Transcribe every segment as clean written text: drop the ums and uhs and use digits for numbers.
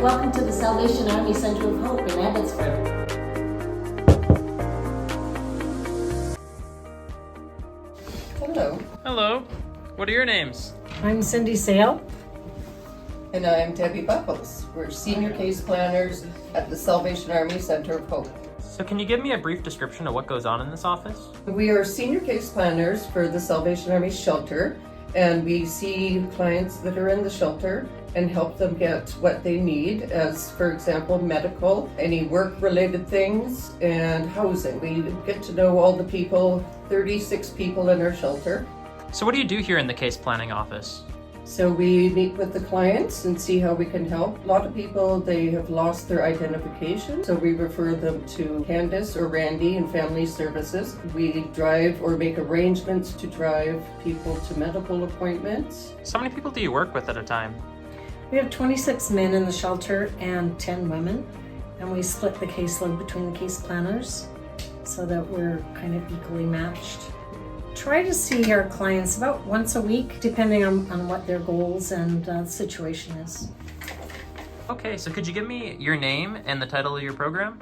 Welcome to the Salvation Army Center of Hope in Abbotsford. Hello. Hello. What are your names? I'm Cindy Sale. And I'm Debbie Buckles. We're senior case planners at the Salvation Army Center of Hope. So can you give me a brief description of what goes on in this office? We are senior case planners for the Salvation Army shelter, and we see clients that are in the shelter and help them get what they need, as for example, medical, any work-related things, and housing. We get to know all the people, 36 people in our shelter. So what do you do here in the case planning office? So we meet with the clients and see how we can help. A lot of people, they have lost their identification, so we refer them to Candace or Randy in Family Services. We drive or make arrangements to drive people to medical appointments. So how many people do you work with at a time? We have 26 men in the shelter and 10 women, and we split the caseload between the case planners so that we're kind of equally matched. Try to see our clients about once a week, depending on what their goals and situation is. Okay, so could you give me your name and the title of your program?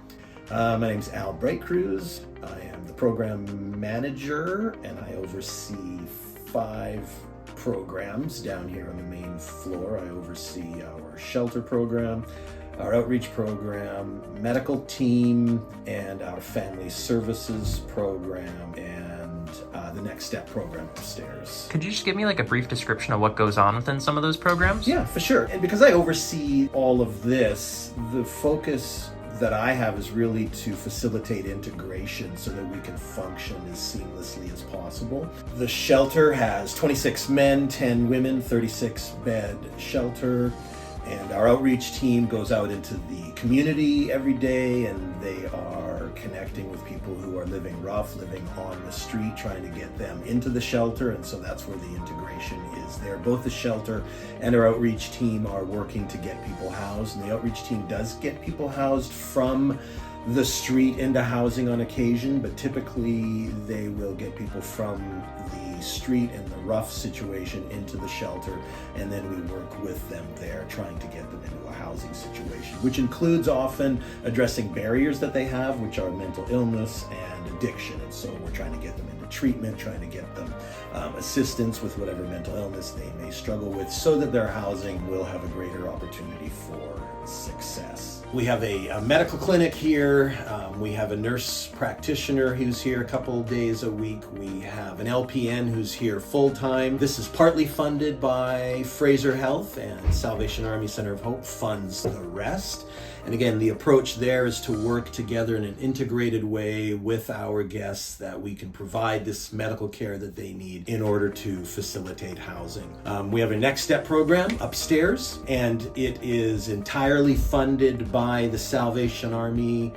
My name's Al Brightcruz. I am the program manager, and I oversee 5 programs down here on the main floor. I oversee our shelter program, our outreach program, medical team, and our family services program, and the Next Step program upstairs. Could you just give me like a brief description of what goes on within some of those programs? Yeah, for sure. And because I oversee all of this, the focus that I have is really to facilitate integration so that we can function as seamlessly as possible. The shelter has 26 men, 10 women, 36 bed shelter, and our outreach team goes out into the community every day, and they are connecting with people who are living rough, living on the street, trying to get them into the shelter, and so that's where the integration is there. Both the shelter and our outreach team are working to get people housed, and the outreach team does get people housed from the street into housing on occasion, but typically they will get people from the street and the rough situation into the shelter, and then we work with them there trying to get them into a housing situation, which includes often addressing barriers that they have, which are mental illness and addiction. And so we're trying to get them into treatment, trying to get them assistance with whatever mental illness they may struggle with, so that their housing will have a greater opportunity for success. We have a medical clinic here. We have a nurse practitioner who's here a couple of days a week. We have an LPN who's here full-time. This is partly funded by Fraser Health, and Salvation Army Center of Hope funds the rest. And again, the approach there is to work together in an integrated way with our guests, that we can provide this medical care that they need in order to facilitate housing. We have a Next Step program upstairs, and it is entirely funded by the Salvation Army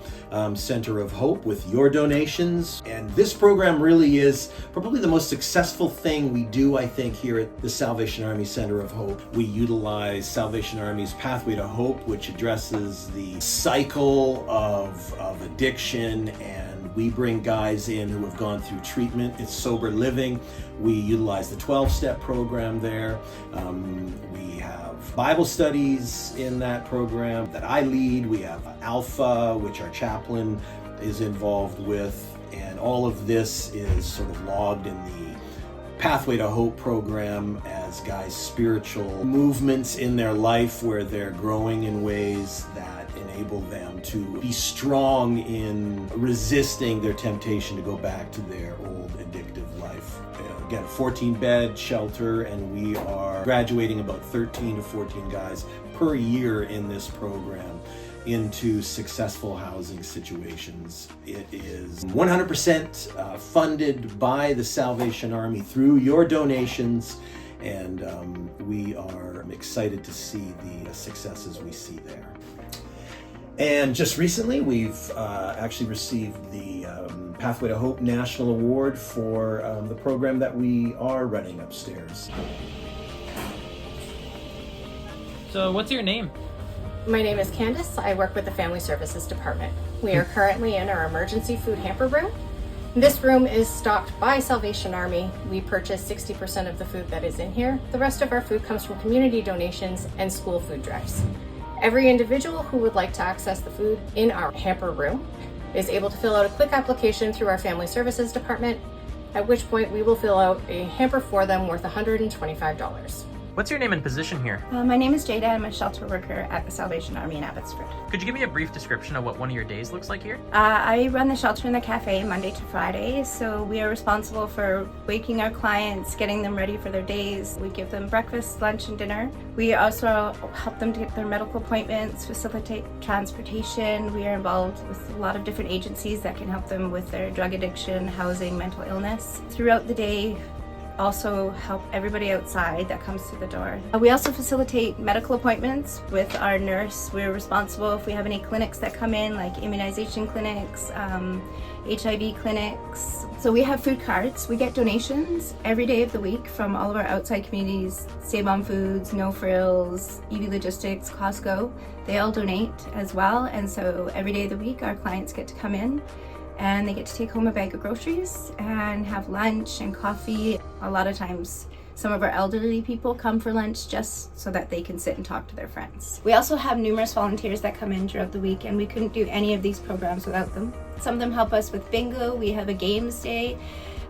Center of Hope with your donations. And this program really is probably the most successful thing we do, I think, here at the Salvation Army Center of Hope. We utilize Salvation Army's Pathway to Hope, which addresses the cycle of addiction, and we bring guys in who have gone through treatment. It's sober living. We utilize the 12-step program there. We have Bible studies in that program that I lead. We have Alpha, which our chaplain is involved with, and all of this is sort of logged in the Pathway to Hope program as guys' spiritual movements in their life, where they're growing in ways that enable them to be strong in resisting their temptation to go back to their old addictive life. Again, a 14-bed shelter, and we are graduating about 13 to 14 guys per year in this program into successful housing situations. It is 100% funded by the Salvation Army through your donations, and we are excited to see the successes we see there. And just recently, we've actually received the Pathway to Hope National Award for the program that we are running upstairs. So what's your name? My name is Candace. I work with the Family Services Department. We are currently in our emergency food hamper room. This room is stocked by Salvation Army. We purchase 60% of the food that is in here. The rest of our food comes from community donations and school food drives. Every individual who would like to access the food in our hamper room is able to fill out a quick application through our Family Services Department, at which point we will fill out a hamper for them worth $125. What's your name and position here? My name is Jada. I'm a shelter worker at the Salvation Army in Abbotsford. Could you give me a brief description of what one of your days looks like here? I run the shelter in the cafe Monday to Friday, so we are responsible for waking our clients, getting them ready for their days. We give them breakfast, lunch, and dinner. We also help them to get their medical appointments, facilitate transportation. We are involved with a lot of different agencies that can help them with their drug addiction, housing, mental illness. Throughout the day, also help everybody outside that comes through the door. We also facilitate medical appointments with our nurse. We're responsible if we have any clinics that come in, like immunization clinics, HIV clinics. So we have food carts. We get donations every day of the week from all of our outside communities, Save on Foods, No Frills, EV Logistics, Costco. They all donate as well, and so every day of the week our clients get to come in and they get to take home a bag of groceries and have lunch and coffee. A lot of times some of our elderly people come for lunch just so that they can sit and talk to their friends. We also have numerous volunteers that come in throughout the week, and we couldn't do any of these programs without them. Some of them help us with bingo. We have a games day,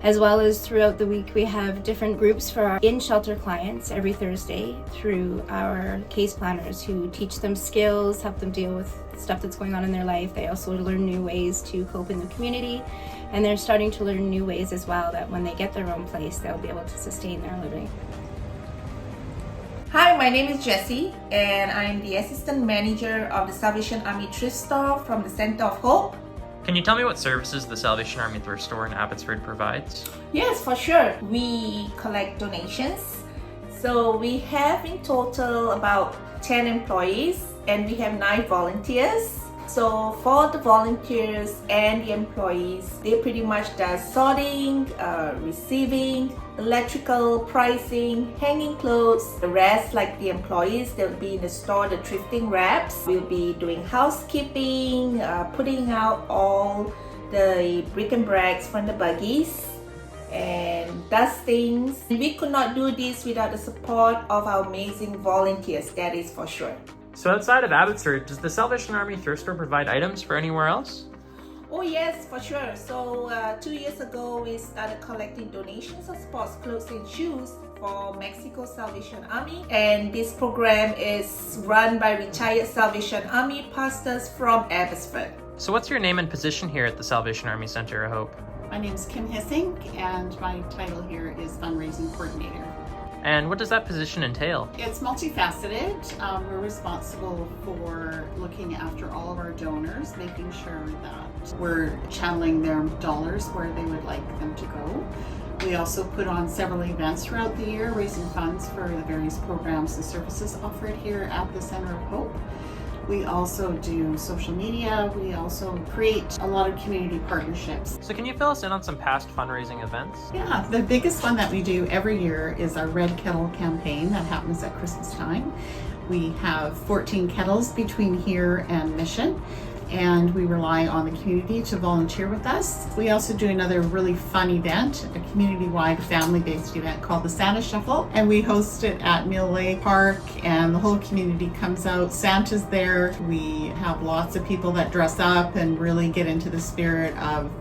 as well as throughout the week we have different groups for our in-shelter clients every Thursday through our case planners who teach them skills, help them deal with stuff that's going on in their life. They also learn new ways to cope in the community, and they're starting to learn new ways as well that when they get their own place they'll be able to sustain their living. Hi, my name is Jessie, and I'm the Assistant Manager of the Salvation Army Thrift Store from the Center of Hope. Can you tell me what services the Salvation Army Thrift Store in Abbotsford provides? Yes, for sure. We collect donations. So we have in total about 10 employees, and we have 9 volunteers. So for the volunteers and the employees, they pretty much do sorting, receiving, electrical, pricing, hanging clothes. The rest, like the employees, they'll be in the store, the thrifting reps. We'll be doing housekeeping, putting out all the brick and bricks from the buggies and dustings. We could not do this without the support of our amazing volunteers, that is for sure. So outside of Abbotsford, does the Salvation Army Thrift Store provide items for anywhere else? Oh yes, for sure. So 2 years ago, we started collecting donations of sports clothes and shoes for Mexico Salvation Army. And this program is run by retired Salvation Army pastors from Abbotsford. So what's your name and position here at the Salvation Army Center of Hope? My name is Kim Hissink, and my title here is Fundraising Coordinator. And what does that position entail? It's multifaceted. We're responsible for looking after all of our donors, making sure that we're channeling their dollars where they would like them to go. We also put on several events throughout the year, raising funds for the various programs and services offered here at the Center of Hope. We also do social media. We also create a lot of community partnerships. So can you fill us in on some past fundraising events? Yeah, the biggest one that we do every year is our Red Kettle campaign that happens at Christmas time. We have 14 kettles between here and Mission, and we rely on the community to volunteer with us. We also do another really fun event, a community-wide family-based event called the Santa Shuffle, and we host it at Mill Lake Park, and the whole community comes out. Santa's there. We have lots of people that dress up and really get into the spirit of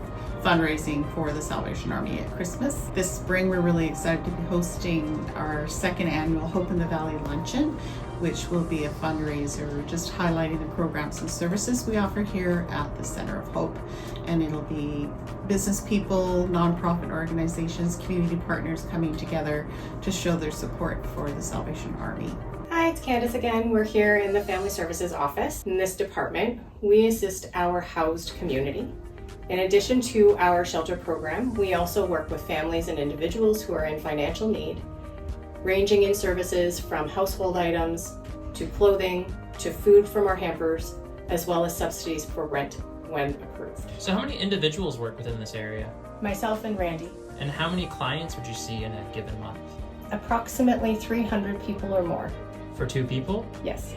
fundraising for the Salvation Army at Christmas. This spring, we're really excited to be hosting our second annual Hope in the Valley Luncheon, which will be a fundraiser just highlighting the programs and services we offer here at the Center of Hope. And it'll be business people, nonprofit organizations, community partners coming together to show their support for the Salvation Army. Hi, it's Candace again. We're here in the Family Services office. In this department, we assist our housed community. In addition to our shelter program, we also work with families and individuals who are in financial need, ranging in services from household items to clothing to food from our hampers, as well as subsidies for rent when approved. So how many individuals work within this area? Myself and Randy. And how many clients would you see in a given month? Approximately 300 people or more. For 2 people? Yes.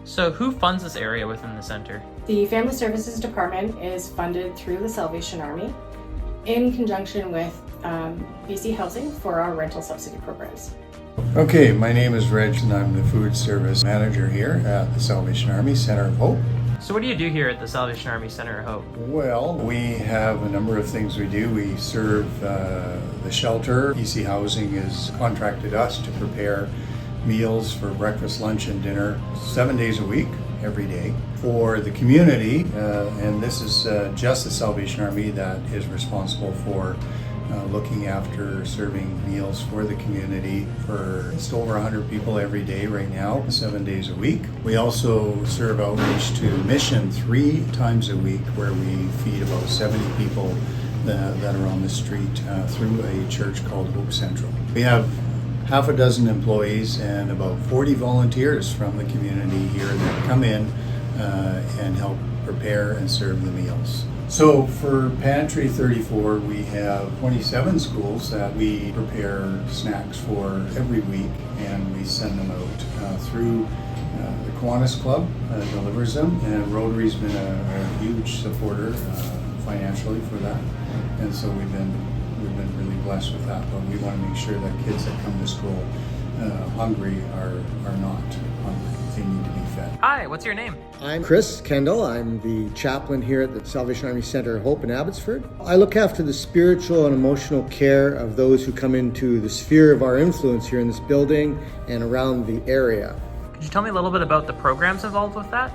So who funds this area within the center? The Family Services Department is funded through the Salvation Army in conjunction with BC Housing for our rental subsidy programs. Okay, my name is Reg and I'm the food service manager here at the Salvation Army Center of Hope. So what do you do here at the Salvation Army Center of Hope? Well, we have a number of things we do. We serve the shelter. BC Housing has contracted us to prepare meals for breakfast, lunch, and dinner 7 days a week, every day. For the community, and this is just the Salvation Army that is responsible for looking after serving meals for the community for just over 100 people every day right now, 7 days a week. We also serve outreach to Mission 3 times a week, where we feed about 70 people that are on the street through a church called Hope Central. We have half a dozen employees and about 40 volunteers from the community here that come in and help prepare and serve the meals. So for Pantry 34, we have 27 schools that we prepare snacks for every week, and we send them out through the Kiwanis Club delivers them, and Rotary's been a huge supporter financially for that, and so we've been really blessed with that. But we want to make sure that kids that come to school hungry are not hungry. They need to be fed. Hi, what's your name? I'm Chris Kendall. I'm the chaplain here at the Salvation Army Center of Hope in Abbotsford. I look after the spiritual and emotional care of those who come into the sphere of our influence here in this building and around the area. Could you tell me a little bit about the programs involved with that?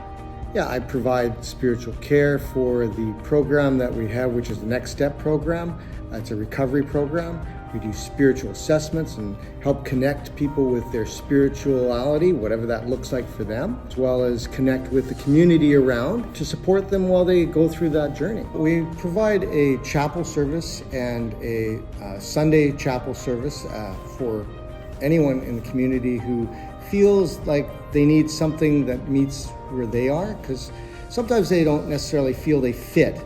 Yeah, I provide spiritual care for the program that we have, which is the Next Step program. It's a recovery program. We do spiritual assessments and help connect people with their spirituality, whatever that looks like for them, as well as connect with the community around to support them while they go through that journey. We provide a chapel service and a Sunday chapel service for anyone in the community who feels like they need something that meets where they are, because sometimes they don't necessarily feel they fit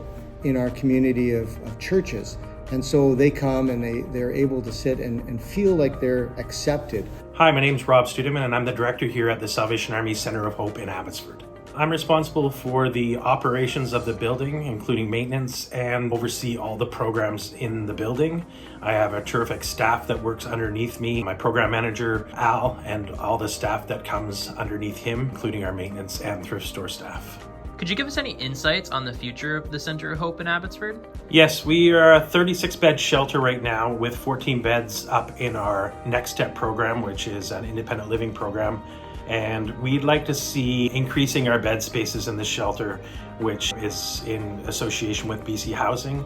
in our community of churches. And so they come and they're able to sit and feel like they're accepted. Hi, my name's Rob Studeman and I'm the director here at the Salvation Army Center of Hope in Abbotsford. I'm responsible for the operations of the building, including maintenance, and oversee all the programs in the building. I have a terrific staff that works underneath me, my program manager, Al, and all the staff that comes underneath him, including our maintenance and thrift store staff. Could you give us any insights on the future of the Center of Hope in Abbotsford? Yes, we are a 36-bed shelter right now with 14 beds up in our Next Step program, which is an independent living program. And we'd like to see increasing our bed spaces in the shelter, which is in association with BC Housing.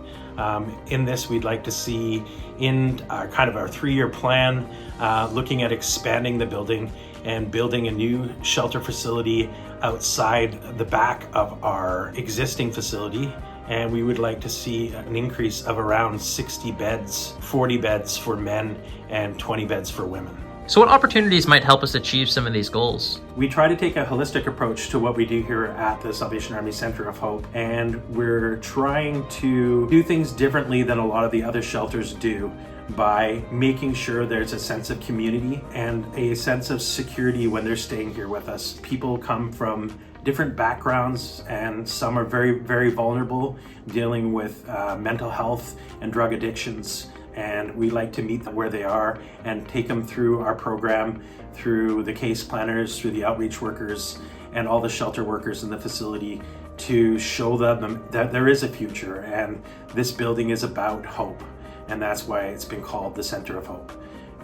In this, we'd like to see in kind of our 3-year plan, looking at expanding the building and building a new shelter facility outside the back of our existing facility. And we would like to see an increase of around 60 beds, 40 beds for men and 20 beds for women. So what opportunities might help us achieve some of these goals? We try to take a holistic approach to what we do here at the Salvation Army Center of Hope, and we're trying to do things differently than a lot of the other shelters do by making sure there's a sense of community and a sense of security when they're staying here with us. People come from different backgrounds, and some are very, very vulnerable, dealing with mental health and drug addictions. And we like to meet them where they are and take them through our program, through the case planners, through the outreach workers, and all the shelter workers in the facility, to show them that there is a future, and this building is about hope. And that's why it's been called the Center of Hope.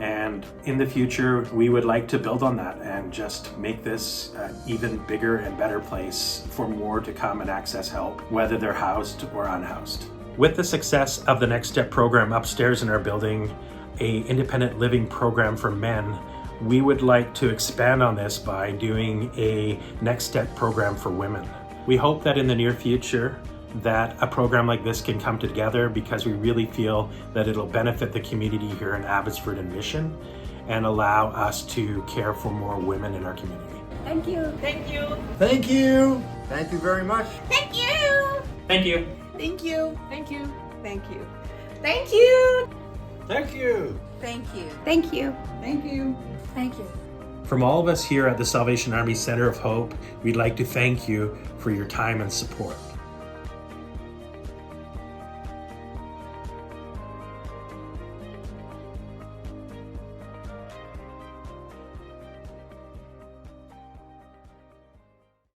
And in the future, we would like to build on that and just make this an even bigger and better place for more to come and access help, whether they're housed or unhoused. With the success of the Next Step program upstairs in our building, an independent living program for men, we would like to expand on this by doing a Next Step program for women. We hope that in the near future that a program like this can come together, because we really feel that it'll benefit the community here in Abbotsford and Mission and allow us to care for more women in our community. Thank you. Thank you. Thank you. Thank you very much. Thank you. Thank you. Thank you. Thank you. Thank you. Thank you. Thank you. Thank you. Thank you. Thank you. Thank you. From all of us here at the Salvation Army Center of Hope, we'd like to thank you for your time and support.